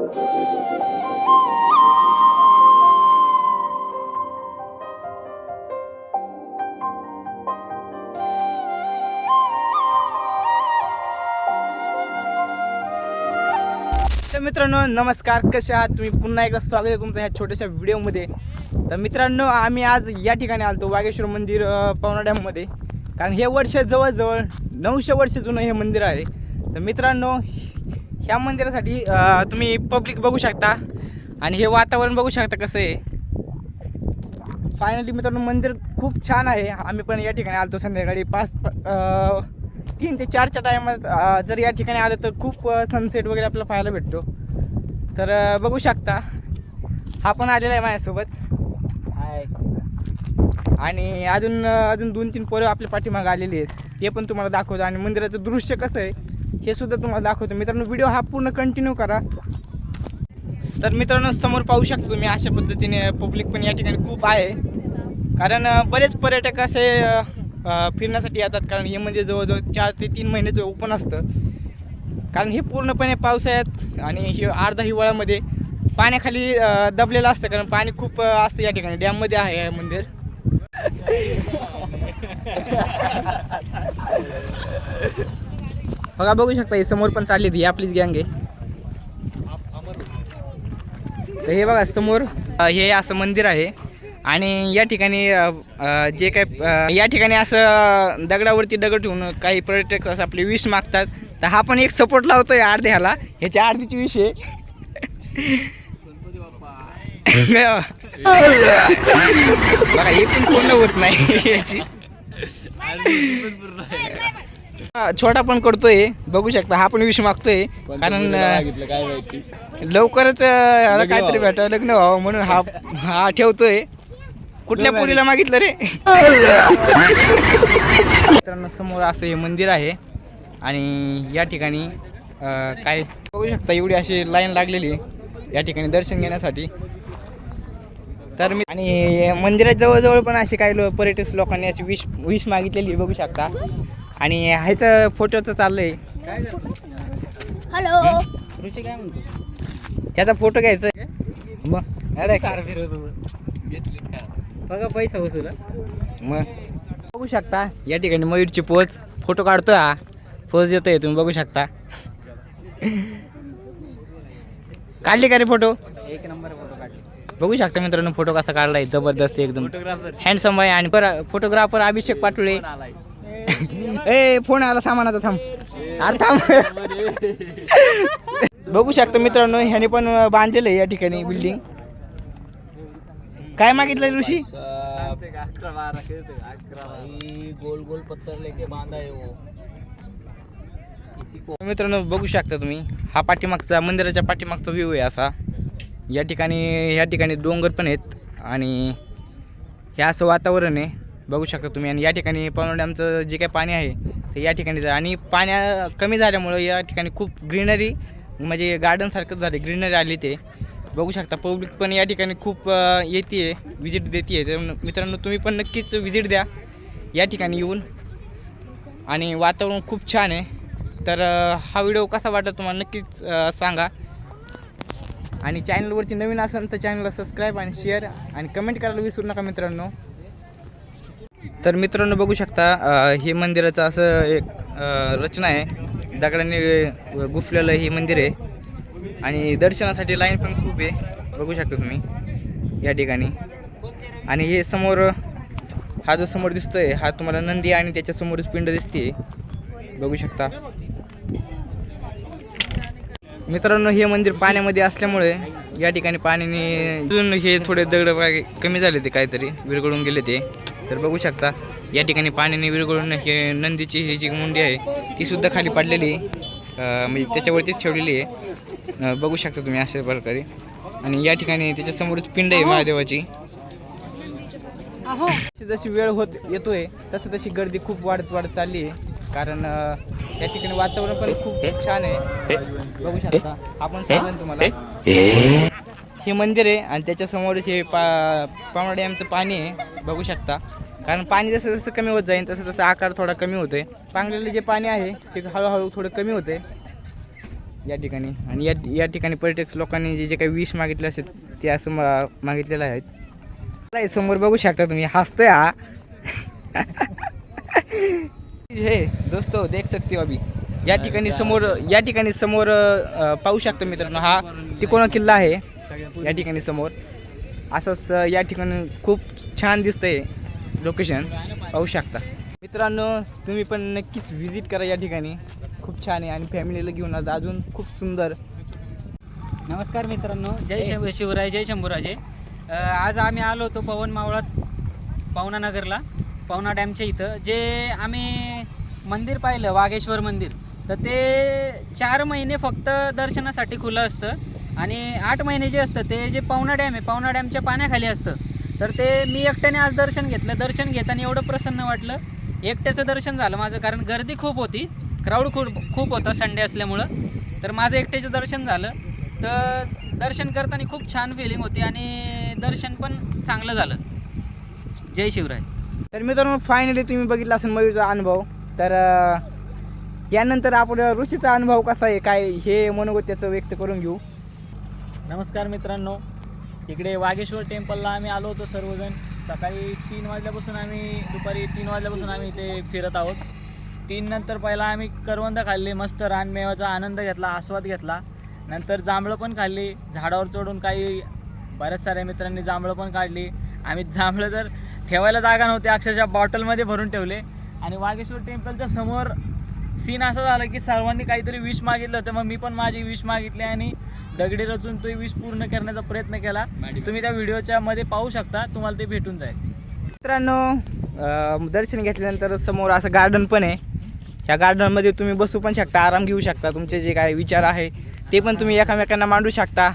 तर मित्रांनो नमस्कार, कसे आहात तुम्ही? पुन्हा एकदा स्वागत आहे तुमचं ह्या छोट्याशा व्हिडिओमध्ये. तर मित्रांनो आम्ही आज या ठिकाणी आलतो वागेश्वर मंदिर पवना डॅममध्ये, कारण हे वर्ष जवळजवळ 900 वर्ष जुनं हे मंदिर आहे. तर मित्रांनो ह्या मंदिरासाठी तुम्ही पब्लिक बघू शकता आणि हे वातावरण बघू शकता कसं आहे. फायनली मित्रांनो मंदिर खूप छान आहे. आम्ही पण या ठिकाणी आलतो संध्याकाळी 3 ते 4च्या टायमात. जर या ठिकाणी आलं तर खूप सनसेट वगैरे आपल्याला पाहायला भेटतो. तर बघू शकता हा पण आलेला आहे माझ्यासोबत आणि अजून 2-3 पोरं आपल्या पाठीमागे आलेली आहेत. ते पण तुम्हाला दाखवतो आणि मंदिराचं दृश्य कसं आहे हे सुद्धा तुम्हाला दाखवतो. मित्रांनो व्हिडिओ हा पूर्ण कंटिन्यू करा. तर मित्रांनो समोर पाहू शकतो तुम्ही अशा पद्धतीने पब्लिक पण या ठिकाणी खूप आहे, कारण बरेच पर्यटक असे फिरण्यासाठी येतात. कारण हे म्हणजे जवळजवळ 4 ते 3 महिन्याचं ओपन असतं, कारण हे पूर्णपणे पावसाळ्यात आणि हे अर्धा हिवाळ्यामध्ये पाण्याखाली दबलेलं असतं, कारण पाणी खूप असतं या ठिकाणी. डॅममध्ये आहे हे मंदिर. बघा बघू शकता हे समोर पण चालली ही आपलीच गँग आहे. तर हे बघा समोर हे असं मंदिर आहे आणि या ठिकाणी जे काय या ठिकाणी असं दगडावरती दगड ठेवून काही पर्यटक असं आपले विष मागतात. तर हा पण एक सपोर्ट लावतोय अर्ध्याला, ह्याच्या अर्धीची विष आहे. बघा हे पण पूर्ण होत नाही याची. छोटा पण करतोय बघू शकता. हा पण विष मागतोय, कारण लवकरच काहीतरी भेटावं लग्न व्हावं म्हणून हा ठेवतोय. कुठल्या पोरीला मागितलं रे? मित्रांनो समोर असं हे मंदिर आहे आणि या ठिकाणी काय बघू शकता एवढी अशी लाईन लागलेली या ठिकाणी दर्शन घेण्यासाठी. तर मी आणि मंदिरात जवळजवळ पण असे काही पर्यटक लोकांनी अशी विश मागितलेली बघू शकता. आणि ह्याचं फोटोचं चाललंय. हॅलो ऋषी काय म्हणतो त्याचा फोटो घ्यायचा आहे मग. अरे कार फिरवतो बघा पैसा वसूल. मग बघू शकता या ठिकाणी मयूरची पोच फोटो काढतोय. हा पोच देतोय तुम्ही बघू शकता. काढली का रे फोटो? एक नंबर फोटो काढली बघू शकता मित्रांनो. फोटो कसा काढलाय जबरदस्त एकदम हँडसम आहे. आणि फोटोग्राफर अभिषेक पाटोळे. ए फोन आला सामानाचा, थांब अरे थांब. बघू शकता मित्रांनो ह्याने पण बांधलेलं आहे या ठिकाणी बिल्डिंग. काय मागितलं ऋषी? गोल गोल पत्थर लेके बांधा है वो. मित्रांनो बघू शकता तुम्ही हा पाठीमागचा मंदिराच्या पाठीमागचा व्ह्यू आहे असा. या ठिकाणी डोंगर पण आहेत आणि हे असं वातावरण आहे बघू शकता तुम्ही. आणि या ठिकाणी पवना डॅमचं जे काही पाणी आहे ते या ठिकाणी आणि पाण्या कमी झाल्यामुळं या ठिकाणी खूप ग्रीनरी म्हणजे गार्डनसारखं झाले, ग्रीनरी आली. ते बघू शकता पब्लिक पण या ठिकाणी खूप येते विजिट देते. तर मित्रांनो तुम्ही पण नक्कीच विजिट द्या या ठिकाणी येऊन. आणि वातावरण खूप छान आहे. तर हा व्हिडिओ कसा वाटला तुम्हाला नक्कीच सांगा. आणि चॅनलवरती नवीन असेल तर चॅनलला सबस्क्राईब आणि शेअर आणि कमेंट करायला विसरू नका मित्रांनो. तर मित्रांनो बघू शकता हे मंदिराचं असं एक रचना आहे. दगडांनी गुफलेलं हे मंदिर आहे आणि दर्शनासाठी लाईन पण खूप आहे बघू शकता तुम्ही या ठिकाणी. आणि हे समोर हा जो समोर दिसतोय हा तुम्हाला नंदी आणि त्याच्या समोरच पिंड दिसते बघू शकता. मित्रांनो हे मंदिर पाण्यामध्ये असल्यामुळे या ठिकाणी पाण्याने अजून हे थोडे दगड कमी झाले, ते काहीतरी विरघळून गेले ते. तर बघू शकता या ठिकाणी पाण्याने विरघळून हे नंदीची ही जी मुंडी आहे ती सुद्धा खाली पडलेली आहे, म्हणजे त्याच्यावरतीच ठेवलेली आहे बघू शकता तुम्ही अशा प्रकारे. आणि या ठिकाणी त्याच्यासमोरच पिंड आहे महादेवाची. जशी वेळ येतोय तशी गर्दी खूप वाढत चालली आहे, कारण या ठिकाणी वातावरण पण खूप छान आहे बघू शकता. आपण सांगेन तुम्हाला हे मंदिर आहे आणि त्याच्यासमोरच हे पवना डॅमचं पाणी आहे बघू शकता. कारण पाणी जसं जसं कमी होत जाईल तसं तसं आकार थोडा कमी होतोय. पांगलेलं जे पाणी आहे ते हळूहळू थोडं कमी होते. या ठिकाणी. आणि या ठिकाणी पर्यटक लोकांनी जे जे काही विश मागितले असेल ते असं मागितलेलं आहेत. नाही, समोर बघू शकता तुम्ही, हसतोय हा. हे दोस्तो देख सकते हो अभी या ठिकाणी समोर पाहू शकता मित्रांनो, हा तिकोना किल्ला आहे या ठिकाणी समोर. असंच या ठिकाणी खूप छान दिसतंय लोकेशन, पाहू शकता मित्रांनो. तुम्ही पण नक्कीच व्हिजिट करा या ठिकाणी, खूप छान आहे आणि फॅमिलीला घेऊन आज अजून खूप सुंदर. नमस्कार मित्रांनो, जय शिवराय, जय शंभूराजे. आज आम्ही आलो होतो पवन मावळात पवना नगरला, पवना डॅमच्या इथं. जे आम्ही मंदिर पाहिलं वाघेश्वर मंदिर, तर ते 4 महिने फक्त दर्शनासाठी खुलं असतं आणि 8 महिने जे असतं ते जे पवना डॅम आहे, पवना डॅमच्या पाण्याखाली असतं. तर ते मी एकट्याने आज दर्शन घेतलं. दर्शन घेताना एवढं प्रसन्न वाटलं, एकट्याचं दर्शन झालं माझं, कारण गर्दी खूप होती, क्राऊड खूप होता संडे असल्यामुळं. तर माझं एकट्याचं दर्शन झालं. तर दर्शन करताना खूप छान फिलिंग होती आणि दर्शन पण चांगलं झालं. जय शिवराय. तर मित्रांनो, फायनली तुम्ही बघितला असेल मयूरचा अनुभव. तर यानंतर आपण ऋषीचा अनुभव कसा आहे काय हे मनोगत त्याचं व्यक्त करून घेऊ. नमस्कार मित्रांनो, इकडे वाघेश्वर टेम्पलला आम्ही आलो होतो सर्वजण. सकाळी 3 वाजल्यापासून दुपारी 3 वाजल्यापासून आम्ही इथे फिरत आहोत. 3 नंतर पहिला आम्ही करवंद खाल्ली, मस्त रानमेवाचा आनंद घेतला, आस्वाद घेतला. नंतर जांभळं पण खाल्ली, झाडावर चढून काही बऱ्याच साऱ्या मित्रांनी जांभळं पण काढली. आम्ही जांभळं तर ठेवायला जागा नव्हती, अक्षरशः बॉटलमध्ये भरून ठेवले. आणि वाघेश्वर टेम्पलच्या समोर सीन असं झालं की सर्वांनी काहीतरी विश मागितलं होतं. मग मी पण माझी विश मागितली आणि दगडी रचून तो विश पूर्ण करण्याचा प्रयत्न केला. तुम्ही त्या व्हिडिओच्या मध्ये पाहू शकता, तुम्हाला ते भेटून जाईल. मित्रांनो, दर्शन घेतल्यानंतर समोर असं गार्डन पण आहे. ह्या गार्डनमध्ये तुम्ही बसू पण शकता, आराम घेऊ शकता, तुमचे जे काही विचार आहे ते पण तुम्ही एकामेकांना मांडू शकता.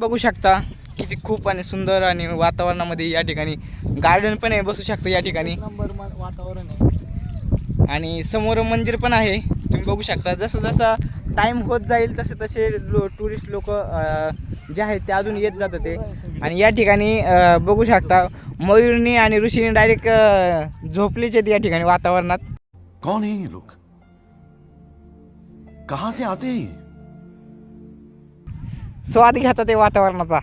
बघू शकता किती खूप आणि सुंदर आणि वातावरणामध्ये या ठिकाणी गार्डन पण आहे, बसू शकता या ठिकाणी. नंबर वातावरण आहे. आणि समोर मंदिर पण आहे, तुम्ही बघू शकता. जसं जसं टाईम होत जाईल तसे तसे टुरिस्ट लोक जे आहेत ते अजून येत जातात ते. आणि या ठिकाणी बघू शकता मयूरनी आणि ऋषीने डायरेक्ट झोपलेच आहेत या ठिकाणी वातावरणात. कौन है ये लोग, कहां से आते हैं? स्वाद घेतात ते वातावरणाचा.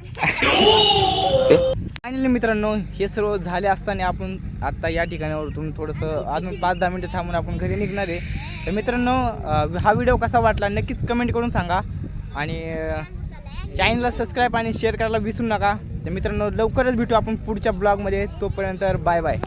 फायनली मित्रांनो, हे सर्व झाले असताना आपण आत्ता या ठिकाणावरून थोडंसं अजून 5-10 मिनिटं थांबून आपण घरी निघणार आहे. तर मित्रांनो, हा व्हिडिओ कसा वाटला नक्कीच कमेंट करून सांगा आणि चॅनलला सबस्क्राईब आणि शेअर करायला विसरू नका. तर मित्रांनो, लवकरच भेटू आपण पुढच्या ब्लॉगमध्ये. तोपर्यंत बाय बाय.